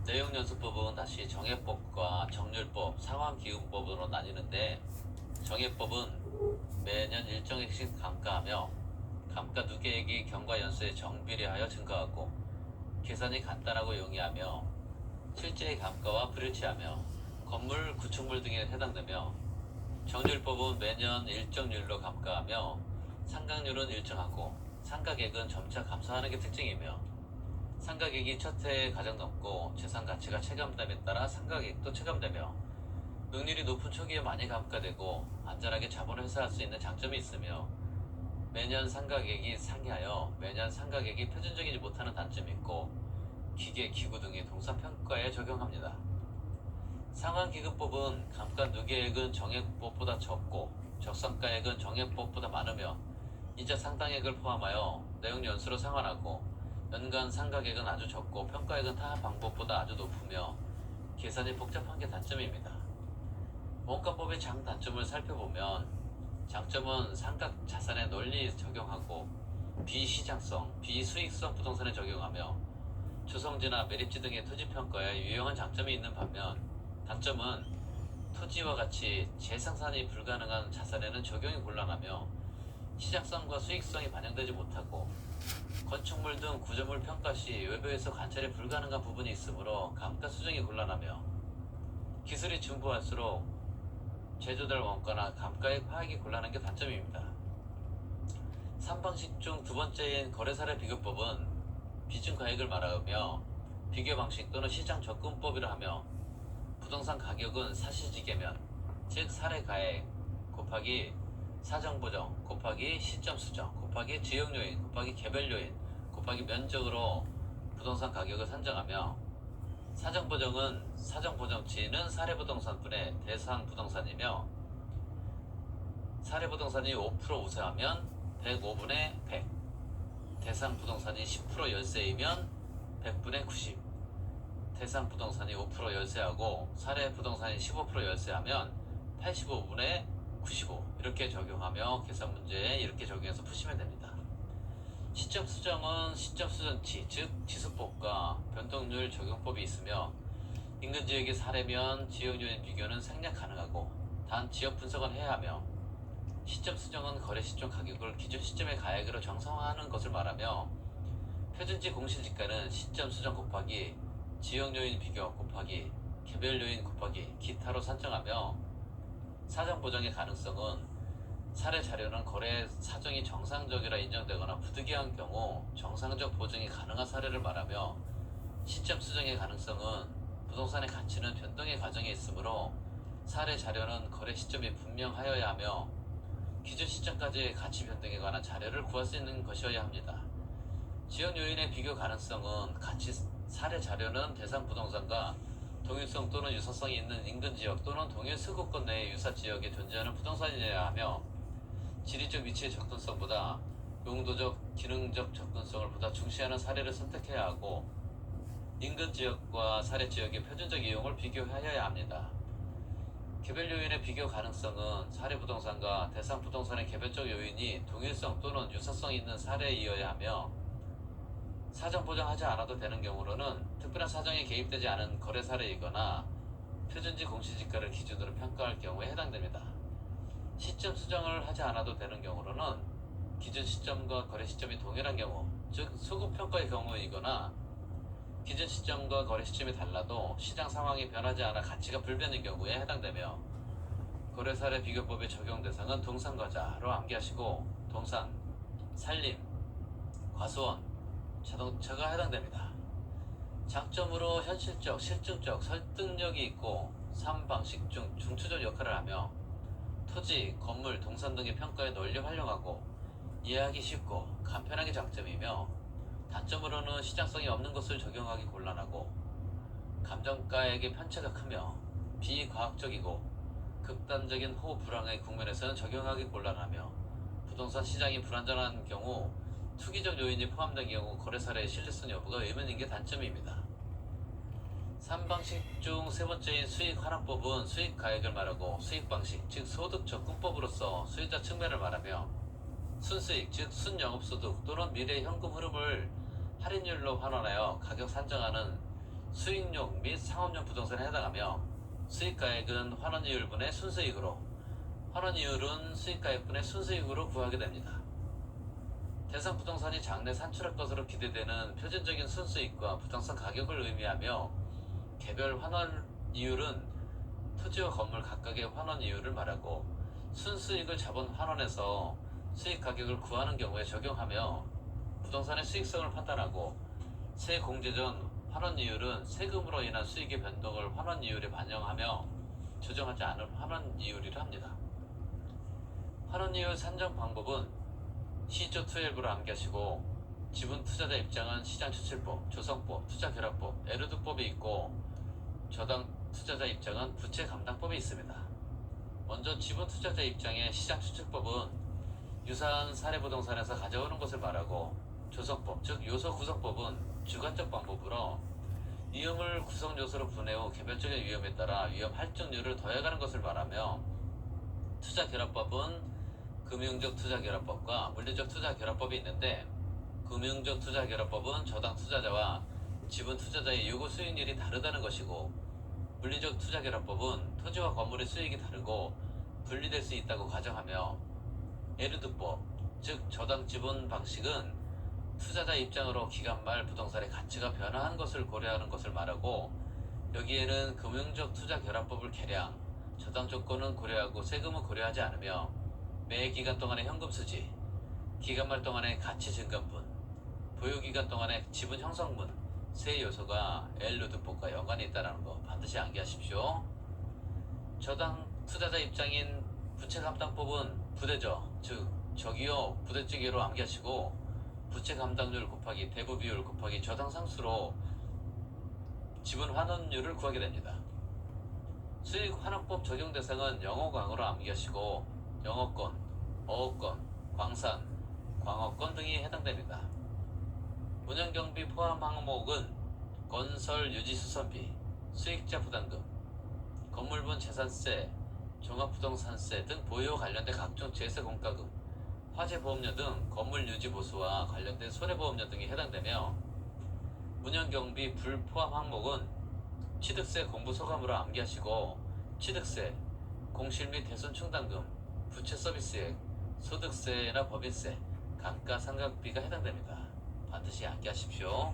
내용연수법은 다시 정해법과 정률법, 상환기금법으로 나뉘는데, 정해법은 매년 일정액씩 감가하며 감가 누계액이 경과연수에 정비례하여 증가하고 계산이 간단하고 용이하며 실제의 감가와 불일치하며 건물, 구축물 등에 해당되며, 정률법은 매년 일정률로 감가하며 상각률은 일정하고 상각액은 점차 감소하는 게 특징이며, 상각액이 첫 해에 가장 높고 재산 가치가 체감됨에 따라 상각액도 체감되며, 능률이 높은 초기에 많이 감가되고 안전하게 자본을 회수할 수 있는 장점이 있으며, 매년 상각액이 상회하여 매년 상각액이 표준적이지 못하는 단점이 있고, 기계, 기구 등의 동사평가에 적용합니다. 상환기금법은 감가 누계액은 정액법보다 적고 적성가액은 정액법보다 많으며 이자 상당액을 포함하여 내용연수로 상환하고, 연간 상각액은 아주 적고 평가액은 타 방법보다 아주 높으며 계산이 복잡한 게 단점입니다. 원가법의 장단점을 살펴보면, 장점은 상각 자산에 널리 적용하고 비시장성, 비수익성 부동산에 적용하며 조성지나 매립지 등의 토지평가에 유용한 장점이 있는 반면, 단점은 토지와 같이 재생산이 불가능한 자산에는 적용이 곤란하며 시장성과 수익성이 반영되지 못하고, 건축물 등 구조물 평가 시 외부에서 관찰이 불가능한 부분이 있으므로 감가 수정이 곤란하며, 기술이 진보할수록 제조될 원가나 감가액 파악이 곤란한 게 단점입니다. 3방식 중 두 번째인 거래사례 비교법은 비중가액을 말하며 비교 방식 또는 시장 접근법이라 하며, 부동산 가격은 사실지계면, 즉 사례가액 곱하기 사정보정 곱하기 시점 수정 곱하기 지역요인 곱하기 개별요인 곱하기 면적으로 부동산 가격을 산정하며, 사정보정은 사정보정치는 사례부동산분의 대상부동산이며, 사례부동산이 5% 우세하면 105분의 100, 대상부동산이 10% 열세이면 100분의 90, 대상부동산이 5% 열세하고 사례부동산이 15% 열세하면 85분의 95, 이렇게 적용하며 계산 문제에 이렇게 적용해서 푸시면 됩니다. 시점 수정은 시점 수정치, 즉 지수법과 변동률 적용법이 있으며, 인근 지역의 사례면 지역 요인 비교는 생략 가능하고 단 지역 분석은 해야 하며, 시점 수정은 거래 시점 가격을 기준 시점의 가액으로 정상화하는 것을 말하며, 표준지 공시지가는 시점 수정 곱하기 지역 요인 비교 곱하기 개별 요인 곱하기 기타로 산정하며, 사정 보정의 가능성은 사례 자료는 거래 사정이 정상적이라 인정되거나 부득이한 경우 정상적 보정이 가능한 사례를 말하며, 시점 수정의 가능성은 부동산의 가치는 변동의 과정에 있으므로 사례 자료는 거래 시점이 분명하여야 하며 기준 시점까지의 가치 변동에 관한 자료를 구할 수 있는 것이어야 합니다. 지역 요인의 비교 가능성은 가치 사례 자료는 대상 부동산과 동일성 또는 유사성이 있는 인근 지역 또는 동일 수급권 내의 유사 지역에 존재하는 부동산이어야 하며, 지리적 위치의 접근성보다 용도적, 기능적 접근성을 보다 중시하는 사례를 선택해야 하고, 인근 지역과 사례 지역의 표준적 이용을 비교하여야 합니다. 개별 요인의 비교 가능성은 사례 부동산과 대상 부동산의 개별적 요인이 동일성 또는 유사성이 있는 사례이어야 하며, 사정 보정하지 않아도 되는 경우로는 특별한 사정이 개입되지 않은 거래 사례이거나 표준지 공시지가를 기준으로 평가할 경우에 해당됩니다. 시점 수정을 하지 않아도 되는 경우로는 기준 시점과 거래 시점이 동일한 경우, 즉 소급평가의 경우이거나 기준 시점과 거래 시점이 달라도 시장 상황이 변하지 않아 가치가 불변인 경우에 해당되며, 거래 사례 비교법의 적용 대상은 동산과자로 암기하시고 동산, 산림, 과수원, 자동차가 해당됩니다. 장점으로 현실적, 실증적, 설득력이 있고 3방식 중 중추적 역할을 하며, 토지, 건물, 동산 등의 평가에 널리 활용하고 이해하기 쉽고 간편하게 장점이며, 단점으로는 시장성이 없는 것을 적용하기 곤란하고 감정가액의 편차가 크며 비과학적이고 극단적인 호불항의 국면에서는 적용하기 곤란하며, 부동산 시장이 불안정한 경우 투기적 요인이 포함된 경우 거래 사례의 신뢰성 여부가 의문인 게 단점입니다. 3방식 중 세 번째인 수익 환원법은 수익 가액을 말하고 수익 방식, 즉 소득 접근법으로서 수익자 측면을 말하며, 순수익, 즉 순영업소득 또는 미래 현금 흐름을 할인율로 환원하여 가격 산정하는 수익용 및 상업용 부동산에 해당하며 수익가액은 환원이율분의 순수익으로 환원이율은 수익가액분의 순수익으로 구하게 됩니다. 대상 부동산이 장래 산출할 것으로 기대되는 표준적인 순수익과 부동산 가격을 의미하며 개별 환원이율은 토지와 건물 각각의 환원이율을 말하고 순수익을 자본 환원에서 수익 가격을 구하는 경우에 적용하며 부동산의 수익성을 판단하고 세 공제 전 환원이율은 세금으로 인한 수익의 변동을 환원이율에 반영하며 조정하지 않은 환원이율이라 합니다. 환원이율 산정 방법은 시조 12를 암기하시고 지분 투자자 입장은 시장추출법, 조성법, 투자결합법, 에르두법이 있고 저당 투자자 입장은 부채 감당법이 있습니다. 먼저 지분 투자자 입장의 시장추출법은 유사한 사례 부동산에서 가져오는 것을 말하고 조성법, 즉 요소 구성법은 주관적 방법으로 위험을 구성 요소로 분해 후 개별적인 위험에 따라 위험 할증률을 더해가는 것을 말하며 투자결합법은 금융적 투자결합법과 물리적 투자결합법이 있는데 금융적 투자결합법은 저당 투자자와 지분 투자자의 요구 수익률이 다르다는 것이고 물리적 투자결합법은 토지와 건물의 수익이 다르고 분리될 수 있다고 가정하며 에르두법, 즉 저당 지분 방식은 투자자 입장으로 기간 말 부동산의 가치가 변화한 것을 고려하는 것을 말하고 여기에는 금융적 투자결합법을 개량, 저당 조건은 고려하고 세금은 고려하지 않으며 매 기간 동안의 현금 수지, 기간 말 동안의 가치 증감분, 보유기간 동안의 지분 형성분 세 요소가 에르두법과 연관이 있다는 거 반드시 암기하십시오. 저당 투자자 입장인 부채 감당법은 부대저, 즉 저기요 부대찌개로 암기하시고 부채 감당률 곱하기 대부 비율 곱하기 저당 상수로 지분 환원율을 구하게 됩니다. 수익 환원법 적용 대상은 영어광으로 암기하시고 영어권, 어업권, 광산, 광어권 등이 해당됩니다. 운영경비 포함 항목은 건설 유지수선비, 수익자 부담금, 건물분 재산세, 종합부동산세 등 보유와 관련된 각종 제세 공과금, 화재보험료 등 건물 유지 보수와 관련된 손해보험료 등이 해당되며 운영경비 불포함 항목은 취득세 공부소감으로 암기하시고 취득세, 공실 및 대손 충당금, 부채 서비스액, 소득세나 법인세, 감가상각비가 해당됩니다. 반드시 암기하십시오.